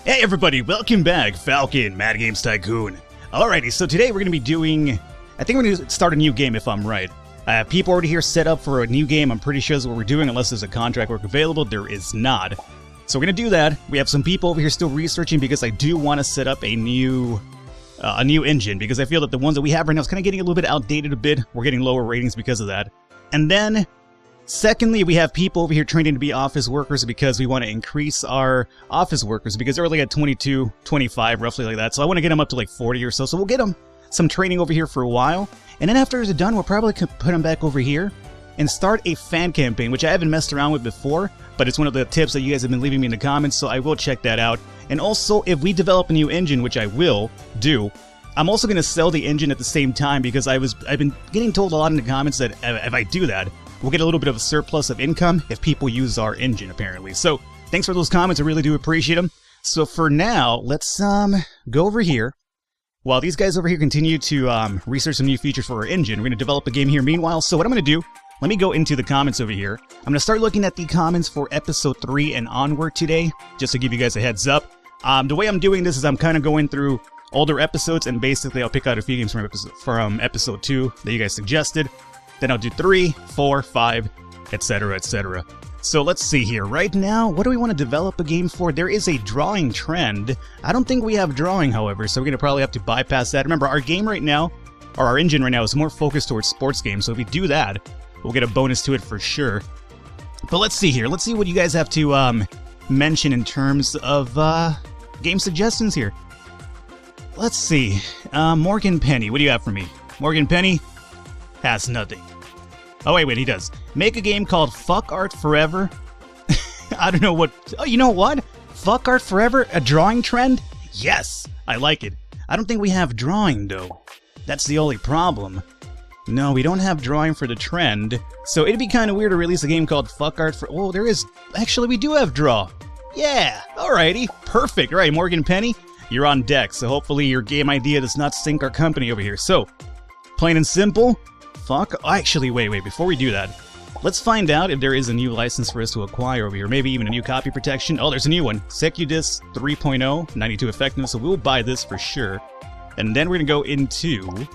Hey everybody, welcome back, Falcon, Mad Games Tycoon. Alrighty, so today we're going to be doing, I think we're going to start a new game if I'm right. I have people already here set up for a new game. I'm pretty sure that's what we're doing unless there's a contract work available. There is not. So we're going to do that. We have some people over here still researching because I do want to set up a new engine because I feel that the ones that we have right now is kind of getting a little bit outdated a bit. We're getting lower ratings because of that. And then secondly, we have people over here training to be office workers because we want to increase our office workers because they're only at 22, 25, roughly like that. So I want to get them up to like 40 or so. So we'll get them some training over here for a while. And then after it's done, we'll probably put them back over here and start a fan campaign, which I haven't messed around with before, but it's one of the tips that you guys have been leaving me in the comments, so I will check that out. And also, if we develop a new engine, which I will do, I'm also going to sell the engine at the same time because I've been getting told a lot in the comments that if I do that, we'll get a little bit of a surplus of income if people use our engine, apparently. So, thanks for those comments. I really do appreciate them. So, for now, let's go over here. While these guys over here continue to research some new features for our engine, we're going to develop a game here meanwhile. So, what I'm going to do, let me go into the comments over here. I'm going to start looking at the comments for episode 3 and onward today, just to give you guys a heads up. The way I'm doing this is I'm kind of going through older episodes, and basically I'll pick out a few games from episode 2 that you guys suggested. Then I'll do 3, 4, 5, etc., etc. So let's see here. Right now, what do we want to develop a game for? There is a drawing trend. I don't think we have drawing, however, so we're going to probably have to bypass that. Remember, our game right now, or our engine right now, is more focused towards sports games, so if we do that, we'll get a bonus to it for sure. But let's see here. Let's see what you guys have to mention in terms of game suggestions here. Let's see. Morgan Penny, what do you have for me? Morgan Penny has nothing. Oh, wait, he does. Make a game called Fuck Art Forever. I don't know what... Oh, you know what? Fuck Art Forever? A drawing trend? Yes! I like it. I don't think we have drawing, though. That's the only problem. No, we don't have drawing for the trend. So it'd be kind of weird to release a game called Fuck Art for... Oh, there is... Actually, we do have draw. Yeah! Alrighty. Perfect. Alright, Morgan Penny, you're on deck. So hopefully your game idea does not sink our company over here. So, plain and simple... Fuck. Actually, wait. Before we do that, let's find out if there is a new license for us to acquire over here. Maybe even a new copy protection. Oh, there's a new one. Secudis 3.0, 92 effectiveness. So we'll buy this for sure. And then we're going to go into...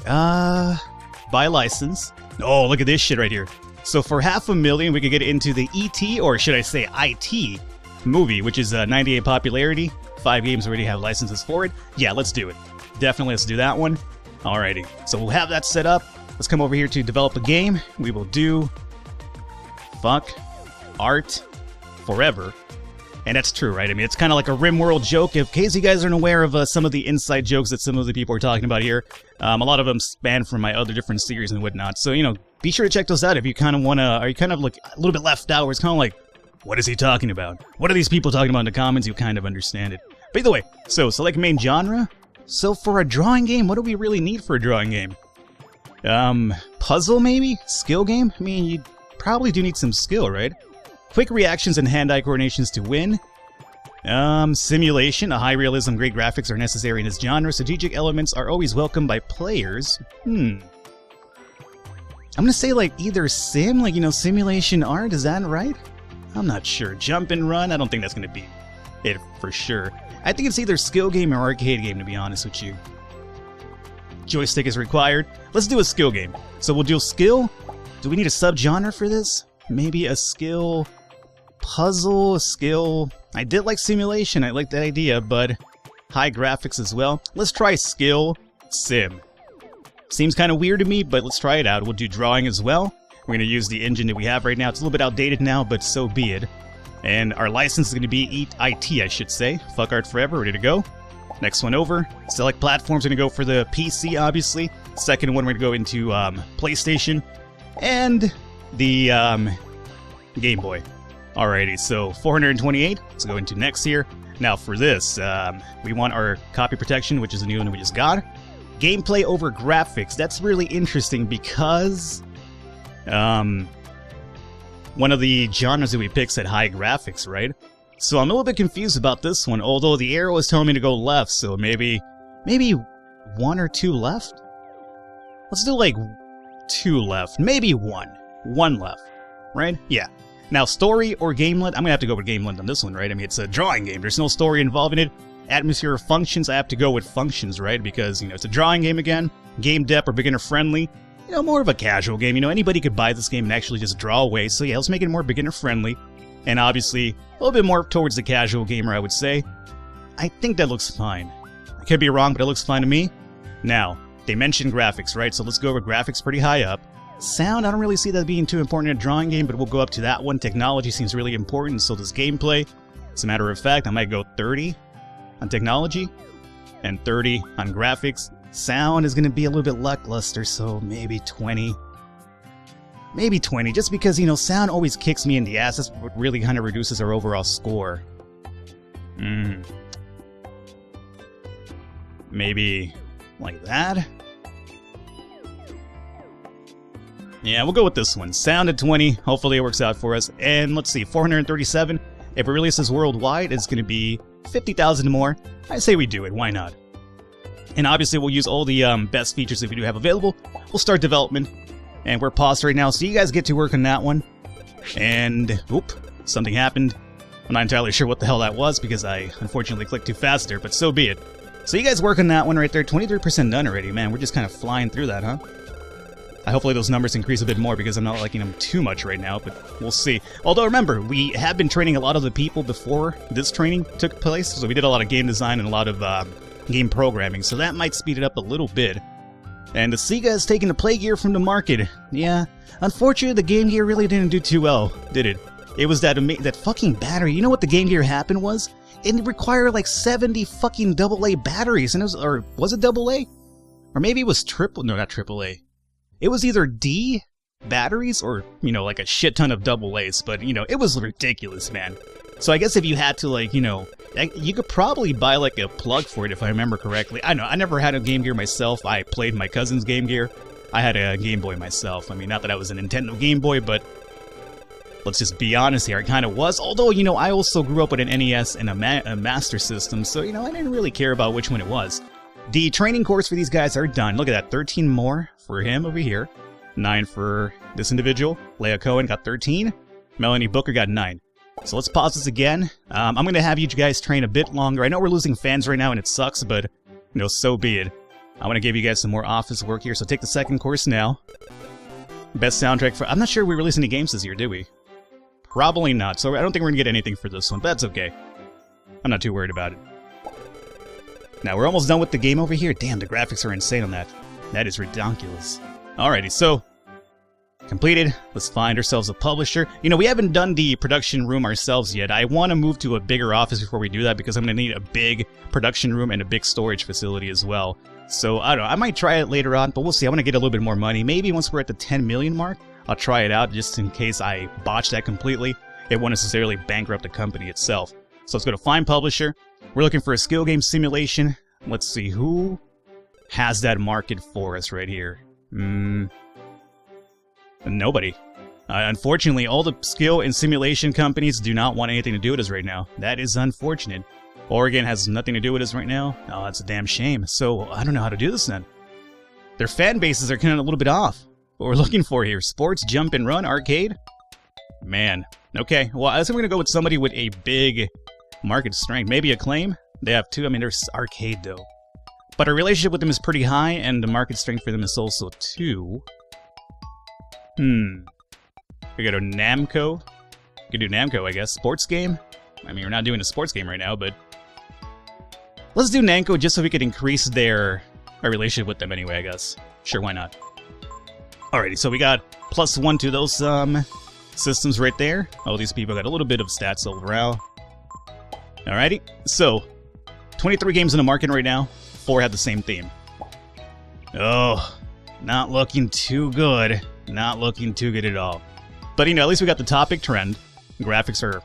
buy license. Oh, look at this shit right here. So for $500,000, we could get into the ET, or should I say IT, movie, which is 98 popularity. 5 games already have licenses for it. Yeah, let's do it. Definitely, let's do that one. Alrighty, so we'll have that set up. Let's come over here to develop a game. We will do Fuck Art Forever. And that's true, right? I mean, it's kind of like a RimWorld joke. In case you guys aren't aware of some of the inside jokes that some of the people are talking about here, a lot of them span from my other different series and whatnot. So, you know, be sure to check those out if you kind of want to, are you kind of like a little bit left out where it's kind of like, what is he talking about? What are these people talking about in the comments? You kind of understand it. But either way, so select main genre. So for a drawing game, what do we really need for a drawing game? Puzzle maybe? Skill game? I mean, you probably do need some skill, right? Quick reactions and hand-eye coordinations to win. Simulation, a high realism, great graphics are necessary in this genre. Strategic elements are always welcome by players. I'm gonna say like either sim, like, you know, simulation art, is that right? I'm not sure. Jump and run, I don't think that's gonna be it for sure. I think it's either skill game or arcade game, to be honest with you. Joystick is required. Let's do a skill game. So we'll do skill. Do we need a subgenre for this? Maybe a skill puzzle, a skill... I did like simulation, I like that idea, but high graphics as well. Let's try skill sim. Seems kind of weird to me, but let's try it out. We'll do drawing as well. We're going to use the engine that we have right now. It's a little bit outdated now, but so be it. And our license is going to be IT, I should say. Fuck Art Forever, ready to go. Next one over. Select platforms, going to go for the PC, obviously. Second one, we're going to go into PlayStation. And the Game Boy. Alrighty, so 428. Let's go into next here. Now for this, we want our copy protection, which is the new one we just got. Gameplay over graphics. That's really interesting because... one of the genres that we picked said high graphics, right? So I'm a little bit confused about this one, although the arrow is telling me to go left, so maybe 1 or 2 left? Let's do like 2 left, maybe 1. 1 left, right? Yeah. Now, story or gamelet, I'm gonna have to go with gamelet on this one, right? I mean, it's a drawing game. There's no story involved in it. Atmosphere or functions, I have to go with functions, right? Because, it's a drawing game again. Game depth or beginner friendly. More of a casual game. Anybody could buy this game and actually just draw away. So yeah, let's make it more beginner friendly. And obviously, a little bit more towards the casual gamer, I would say. I think that looks fine. I could be wrong, but it looks fine to me. Now, they mentioned graphics, right? So let's go over graphics pretty high up. Sound, I don't really see that being too important in a drawing game, but we'll go up to that one. Technology seems really important, so does gameplay. As a matter of fact, I might go 30 on technology and 30 on graphics. Sound is going to be a little bit lackluster, so maybe 20. Maybe 20, just because, sound always kicks me in the ass. That's what really kind of reduces our overall score. Maybe like that? Yeah, we'll go with this one. Sound at 20. Hopefully it works out for us. And let's see, 437. If it releases worldwide, it's going to be 50,000 more. I say we do it. Why not? And obviously we'll use all the best features that we do have available. We'll start development. And we're paused right now, so you guys get to work on that one. And, oop, something happened. I'm not entirely sure what the hell that was because I unfortunately clicked too fast there, but so be it. So you guys work on that one right there. 23% done already. Man, we're just kind of flying through that, huh? Hopefully those numbers increase a bit more because I'm not liking them too much right now, but we'll see. Although remember, we have been training a lot of the people before this training took place, so we did a lot of game design and a lot of game programming, so that might speed it up a little bit. And the Sega has taken the Play Gear from the market. Yeah, unfortunately the Game Gear really didn't do too well, did it? It was that fucking battery. You know what the Game Gear happened was? It required like 70 fucking AA batteries, and was it AA? Or maybe it was no, not AAA. It was either D batteries or, like a shit ton of AA's, but, it was ridiculous, man. So I guess if you had to, you could probably buy, a plug for it if I remember correctly. I know, I never had a Game Gear myself. I played my cousin's Game Gear. I had a Game Boy myself. I mean, not that I was a Nintendo Game Boy, but let's just be honest here, I kind of was. Although, I also grew up with an NES and a Master System, so, I didn't really care about which one it was. The training course for these guys are done. Look at that, 13 more for him over here. 9 for this individual. Leia Cohen got 13. Melanie Booker got 9. So let's pause this again. I'm going to have you guys train a bit longer. I know we're losing fans right now and it sucks, but, so be it. I want to give you guys some more office work here, so take the second course now. Best soundtrack for... I'm not sure we released any games this year, did we? Probably not, so I don't think we're going to get anything for this one, but that's okay. I'm not too worried about it. Now, we're almost done with the game over here. Damn, the graphics are insane on that. That is ridiculous. Alrighty, so... completed. Let's find ourselves a publisher. We haven't done the production room ourselves yet. I want to move to a bigger office before we do that because I'm going to need a big production room and a big storage facility as well. So, I don't know. I might try it later on, but we'll see. I want to get a little bit more money. Maybe once we're at the 10 million mark, I'll try it out just in case I botch that completely. It won't necessarily bankrupt the company itself. So let's go to Find Publisher. We're looking for a skill game simulation. Let's see, who has that market for us right here? Nobody. Unfortunately, all the skill and simulation companies do not want anything to do with us right now. That is unfortunate. Oregon has nothing to do with us right now. Oh, that's a damn shame. So, I don't know how to do this then. Their fan bases are kind of a little bit off. What we're looking for here, sports, jump and run, arcade? Man. Okay, well, I guess I'm going to go with somebody with a big market strength. Maybe Acclaim? They have 2. I mean, there's arcade, though. But our relationship with them is pretty high, and the market strength for them is also 2. We go to Namco. We could do Namco, I guess. Sports game? I mean, we're not doing a sports game right now, but... let's do Namco just so we could increase our relationship with them anyway, I guess. Sure, why not? Alrighty, so we got +1 to those systems right there. Oh, these people got a little bit of stats overall. Alrighty, so 23 games in the market right now. 4 have the same theme. Oh, not looking too good. Not looking too good at all. But, at least we got the topic trend. Graphics are,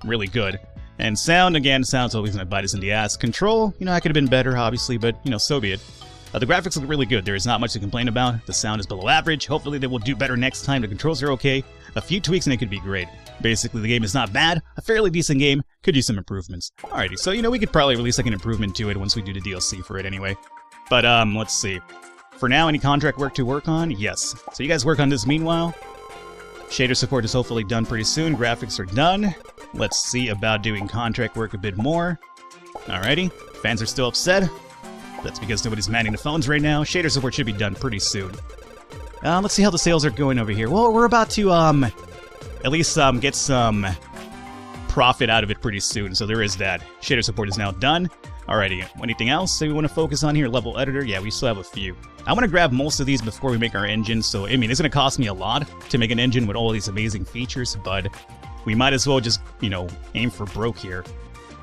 really good. And sound, again, sound's always going to bite us in the ass. Control, I could have been better, obviously, but, so be it. The graphics look really good. There is not much to complain about. The sound is below average. Hopefully they will do better next time. The controls are okay. A few tweaks and it could be great. Basically, the game is not bad. A fairly decent game. Could use some improvements. Alrighty, so, we could probably release, an improvement to it once we do the DLC for it anyway. But, let's see. For now, any contract work to work on? Yes. So you guys work on this meanwhile? Shader support is hopefully done pretty soon. Graphics are done. Let's see about doing contract work a bit more. Alrighty. Fans are still upset. That's because nobody's manning the phones right now. Shader support should be done pretty soon. Let's see how the sales are going over here. Well, we're about to, at least, get some profit out of it pretty soon, so there is that. Shader support is now done. Alrighty, anything else that we want to focus on here? Level editor? Yeah, we still have a few. I want to grab most of these before we make our engine, so, I mean, it's going to cost me a lot to make an engine with all these amazing features, but we might as well just, you know, aim for broke here.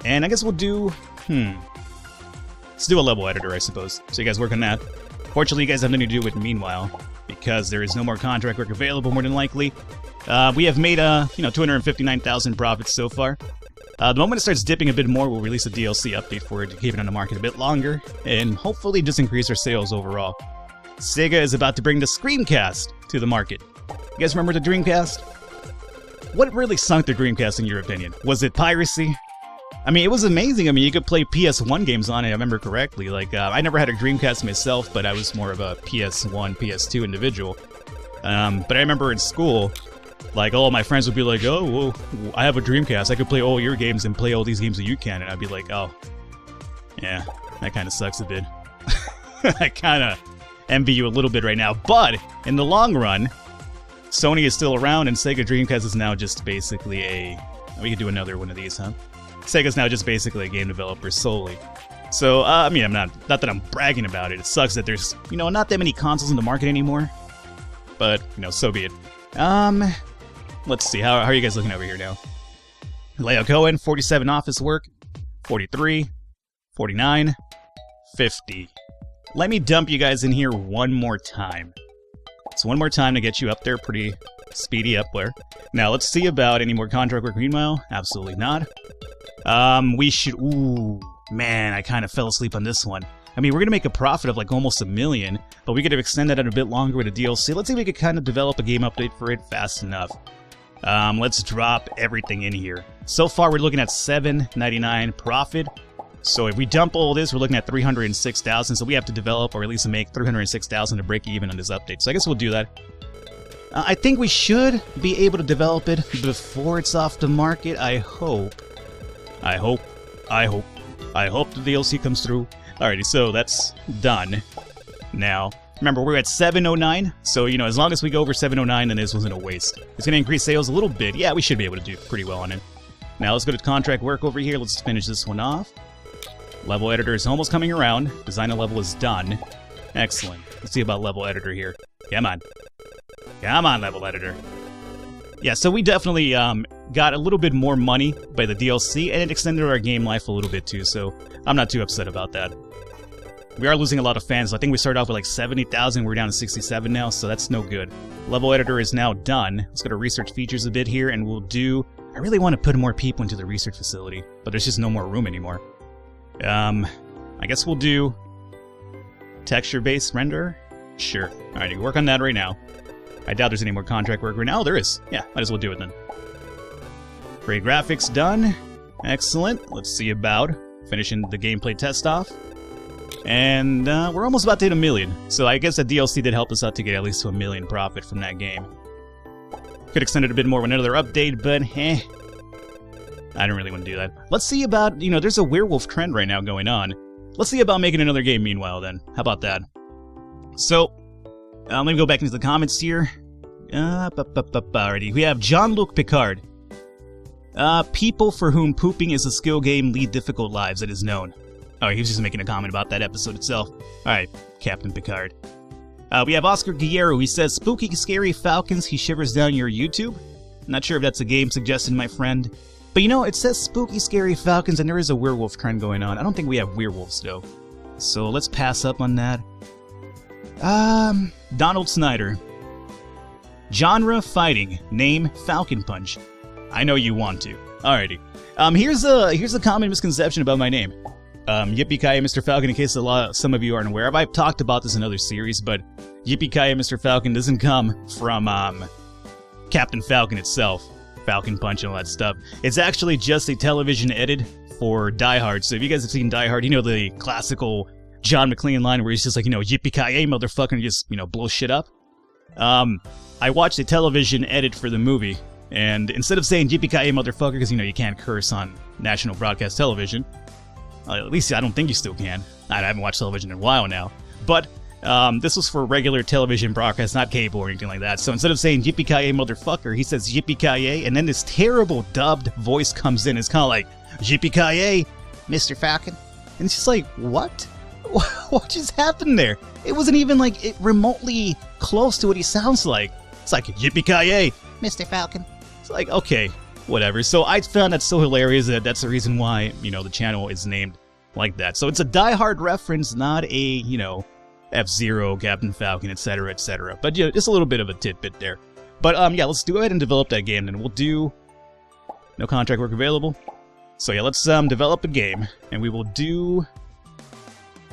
And I guess we'll do, let's do a level editor, I suppose. So you guys work on that. Fortunately, you guys have nothing to do with meanwhile, because there is no more contract work available, more than likely. We have made, 259,000 profits so far. The moment it starts dipping a bit more, we'll release a DLC update for it to keep it on the market a bit longer, and hopefully just increase our sales overall. Sega is about to bring the Screamcast to the market. You guys remember the Dreamcast? What really sunk the Dreamcast in your opinion? Was it piracy? I mean, it was amazing. I mean, you could play PS1 games on it, I remember correctly. Like, I never had a Dreamcast myself, but I was more of a PS1, PS2 individual. But I remember in school, like, all my friends would be like, oh, well, I have a Dreamcast. I could play all your games and play all these games that you can. And I'd be like, oh, yeah, that kind of sucks a bit. I kind of envy you a little bit right now. But in the long run, Sony is still around, and Sega Dreamcast is now just basically a... We could do another one of these, huh? Sega's now just basically a game developer solely. So, I mean, not that I'm bragging about it. It sucks that there's, you know, not that many consoles in the market anymore. But, you know, so be it. Let's see. How are you guys looking over here now? Leo Cohen, 47 office work, 43, 49, 50. Let me dump you guys in here one more time. So one more time to get you up there pretty speedy up there. Now, let's see about any more contract work meanwhile. Absolutely not. We should... Ooh, man, I kind of fell asleep on this one. I mean, we're going to make a profit of like almost $1 million, but we could have extended that a bit longer with a DLC. Let's see if we could kind of develop a game update for it fast enough. Let's drop everything in here. So far, we're looking at $7.99 profit. So if we dump all this, we're looking at $306,000. So we have to develop, or at least make $306,000 to break even on this update. So I guess we'll do that. I think we should be able to develop it before it's off the market. I hope the DLC comes through. Alrighty, so that's done. Now, remember, we're at 709, so, you know, as long as we go over 709, then this wasn't a waste. It's going to increase sales a little bit. Yeah, we should be able to do pretty well on it. Now, let's go to contract work over here. Let's finish this one off. Level editor is almost coming around. Designer level is done. Excellent. Let's see about level editor here. Come on. Come on, level editor. Yeah, so we definitely got a little bit more money by the DLC, and it extended our game life a little bit too, so I'm not too upset about that. We are losing a lot of fans. I think we started off with like 70,000. We're down to 67 now, so that's no good. Level editor is now done. Let's go to research features a bit here, and we'll do... I really want to put more people into the research facility, but there's just no more room anymore. I guess we'll do texture-based render. Sure. Alright, work on that right now. I doubt there's any more contract work right now. Oh, there is. Yeah, might as well do it then. Great graphics done. Excellent. Let's see about finishing the gameplay test off. And we're almost about to hit $1 million. So I guess that DLC did help us out to get at least to $1 million profit from that game. Could extend it a bit more with another update, but I don't really want to do that. Let's see about, you know, there's a werewolf trend right now going on. Let's see about making another game meanwhile then. How about that? So, let me go back into the comments here. Alrighty. We have Jean-Luc Picard. People for whom pooping is a skill game lead difficult lives, it is known. Oh, he was just making a comment about that episode itself. Alright, Captain Picard. We have Oscar Guerrero. He says, spooky, scary falcons, he shivers down your YouTube. Not sure if that's a game suggested, my friend. But you know, it says spooky, scary falcons, and there is a werewolf trend going on. I don't think we have werewolves, though. So let's pass up on that. Donald Snyder. Genre fighting. Name Falcon Punch. I know you want to. Alrighty. Here's a common misconception about my name. Yippee-ki-yay, Mr. Falcon, in case some of you aren't aware of. I've talked about this in other series, but Yippee-ki-yay, Mr. Falcon doesn't come from Captain Falcon itself. Falcon Punch and all that stuff. It's actually just a television edit for Die Hard. So if you guys have seen Die Hard, you know the classical John McClane line where he's just like, you know, yippee-ki-yay, motherfucker, and just, you know, blow shit up. I watched a television edit for the movie, and instead of saying Yippee motherfucker, because you can't curse on national broadcast television, at least I don't think you still can. I haven't watched television in a while now. But this was for regular television broadcast, not cable or anything like that. So instead of saying Yippee motherfucker, he says Yippee, and then this terrible dubbed voice comes in. It's kind of like, Yippee Mr. Falcon. And it's just like, what? What just happened there? It wasn't even like remotely close to what he sounds like. It's like, Yippee Mr. Falcon. It's like, okay, whatever. So I found that so hilarious that that's the reason why, the channel is named like that. So it's a die-hard reference, not a, F-Zero, Captain Falcon, etc., etc. But just a little bit of a tidbit there. But yeah, let's go ahead and develop that game, and we'll do no contract work available. So yeah, let's develop a game, and we will do,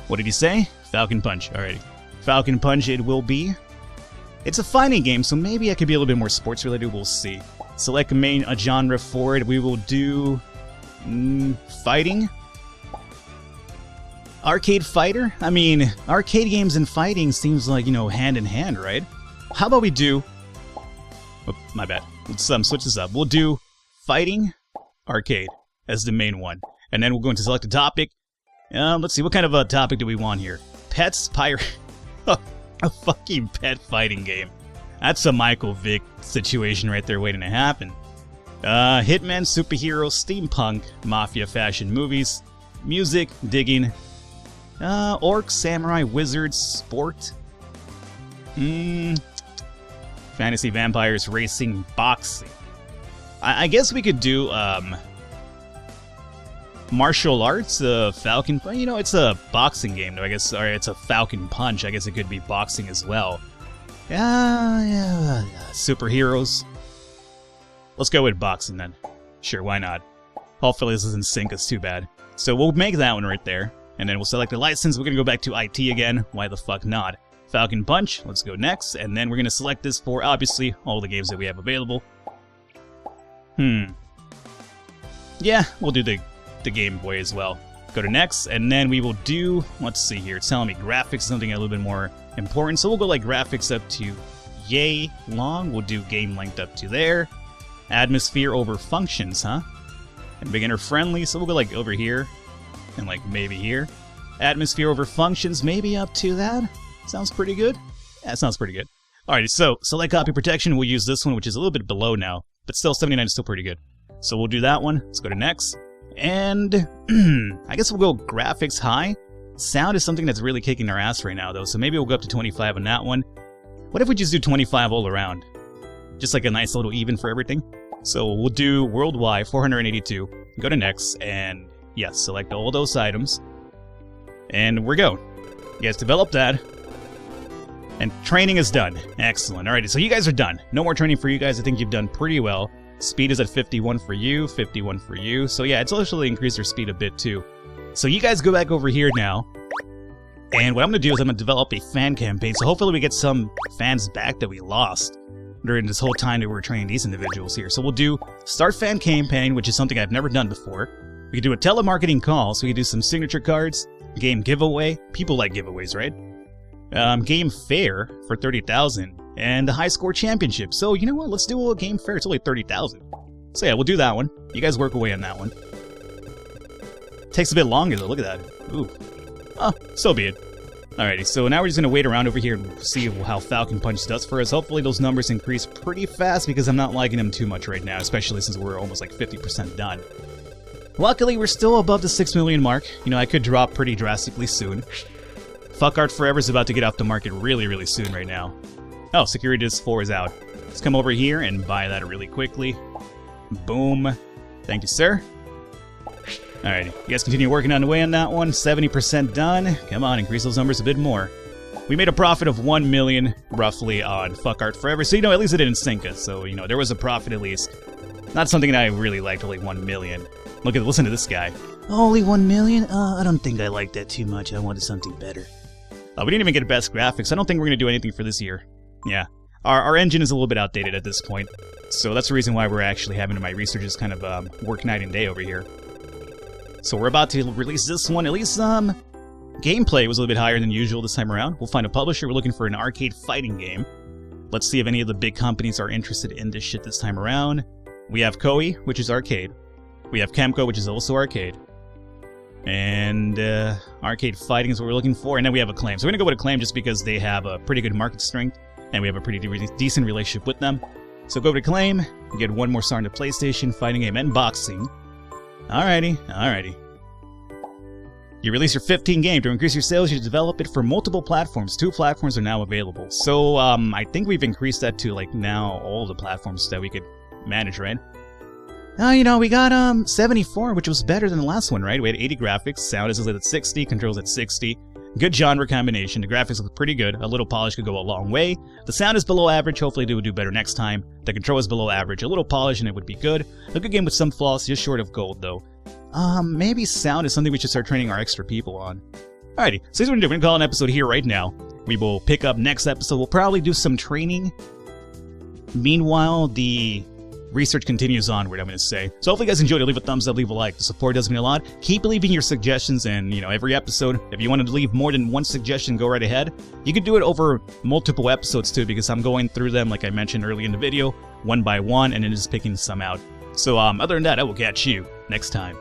what did he say? Falcon Punch. Alrighty, Falcon Punch it will be. It's a fighting game, so maybe I could be a little bit more sports related. We'll see. Select a genre for it. We will do fighting. Arcade fighter? I mean, arcade games and fighting seems like, hand in hand, right? How about we do... Oh, my bad. Let's switch this up. We'll do fighting arcade as the main one. And then we're going to select a topic. Let's see, what kind of a topic do we want here? Pets, pirate... A fucking pet fighting game. That's a Michael Vick situation right there waiting to happen. Hitman, superheroes, steampunk, mafia fashion movies, music, digging... orcs, samurai, wizards, sport. Fantasy, vampires, racing, boxing. I guess we could do, martial arts, Falcon... it's a boxing game, though, I guess. Or it's a Falcon Punch. I guess it could be boxing as well. Yeah, superheroes. Let's go with boxing, then. Sure, why not? Hopefully this doesn't sink us too bad. So we'll make that one right there. And then we'll select the license. We're going to go back to IT again. Why the fuck not? Falcon Punch. Let's go next. And then we're going to select this for, obviously, all the games that we have available. Yeah, we'll do the Game Boy as well. Go to next. And then we will do... Let's see here. It's telling me graphics, something a little bit more important. So we'll go like graphics up to yay long. We'll do game length up to there. Atmosphere over functions, huh? And beginner friendly. So we'll go like over here. And like maybe here. Atmosphere over functions, maybe up to that. Sounds pretty good. Yeah, it sounds pretty good. Alrighty, so select copy protection. We'll use this one, which is a little bit below now, but still 79 is still pretty good. So we'll do that one. Let's go to next. And I guess we'll go graphics high. Sound is something that's really kicking our ass right now, though, so maybe we'll go up to 25 on that one. What if we just do 25 all around? Just like a nice little even for everything. So we'll do worldwide 482. Go to next, and yes, select all those items. And we're go. You guys develop that. And training is done. Excellent. Alrighty, so you guys are done. No more training for you guys. I think you've done pretty well. Speed is at 51 for you, 51 for you. So yeah, it's actually increased our speed a bit too. So you guys go back over here now. And what I'm going to do is I'm going to develop a fan campaign. So hopefully we get some fans back that we lost during this whole time that we were training these individuals here. So we'll do start fan campaign, which is something I've never done before. We can do a telemarketing call, so we can do some signature cards, game giveaway. People like giveaways, right? Game fair for 30,000, and the high score championship. So you know what? Let's do a game fair. It's only 30,000. So yeah, we'll do that one. You guys work away on that one. Takes a bit longer though. Look at that. Ooh. Oh, so be it. Alrighty, so now we're just gonna wait around over here and see how Falcon Punch does for us. Hopefully those numbers increase pretty fast because I'm not liking them too much right now, especially since we're almost like 50% done. Luckily, we're still above the 6 million mark. I could drop pretty drastically soon. Fuck Art Forever is about to get off the market really, really soon right now. Oh, Security Disc 4 is out. Let's come over here and buy that really quickly. Boom. Thank you, sir. Alrighty, you guys continue working on the way on that one. 70% done. Come on, increase those numbers a bit more. We made a profit of 1 million, roughly, on Fuck Art Forever. So, at least it didn't sink us. So, there was a profit at least. Not something that I really liked, only 1 million. Listen to this guy. Only 1 million? I don't think I like that too much. I wanted something better. We didn't even get best graphics. I don't think we're going to do anything for this year. Yeah. Our engine is a little bit outdated at this point. So that's the reason why we're actually having my researchers kind of work night and day over here. So we're about to release this one. At least gameplay was a little bit higher than usual this time around. We'll find a publisher. We're looking for an arcade fighting game. Let's see if any of the big companies are interested in this shit this time around. We have Koei, which is arcade. We have Kemco, which is also arcade. And arcade fighting is what we're looking for. And then we have Acclaim. So we're going to go with Acclaim just because they have a pretty good market strength. And we have a pretty decent relationship with them. So go with Acclaim. Get one more star into PlayStation, fighting game, and boxing. Alrighty. You release your 15th game. To increase your sales, you develop it for multiple platforms. 2 platforms are now available. So I think we've increased that to like now all the platforms that we could manage, right? You know, we got 74, which was better than the last one, right? We had 80 graphics, sound is at 60, controls at 60. Good genre combination. The graphics look pretty good. A little polish could go a long way. The sound is below average. Hopefully they will do better next time. The control is below average. A little polish and it would be good. A good game with some flaws, just short of gold though. Maybe sound is something we should start training our extra people on. Alrighty, so here's what we're doing. We're gonna call an episode here right now. We will pick up next episode. We'll probably do some training. Meanwhile, the research continues onward, I'm going to say. So hopefully you guys enjoyed it. Leave a thumbs up, leave a like. The support does mean a lot. Keep leaving your suggestions, and, you know, every episode, if you wanted to leave more than one suggestion, go right ahead. You could do it over multiple episodes, too, because I'm going through them, like I mentioned early in the video, one by one, and then just picking some out. So, other than that, I will catch you next time.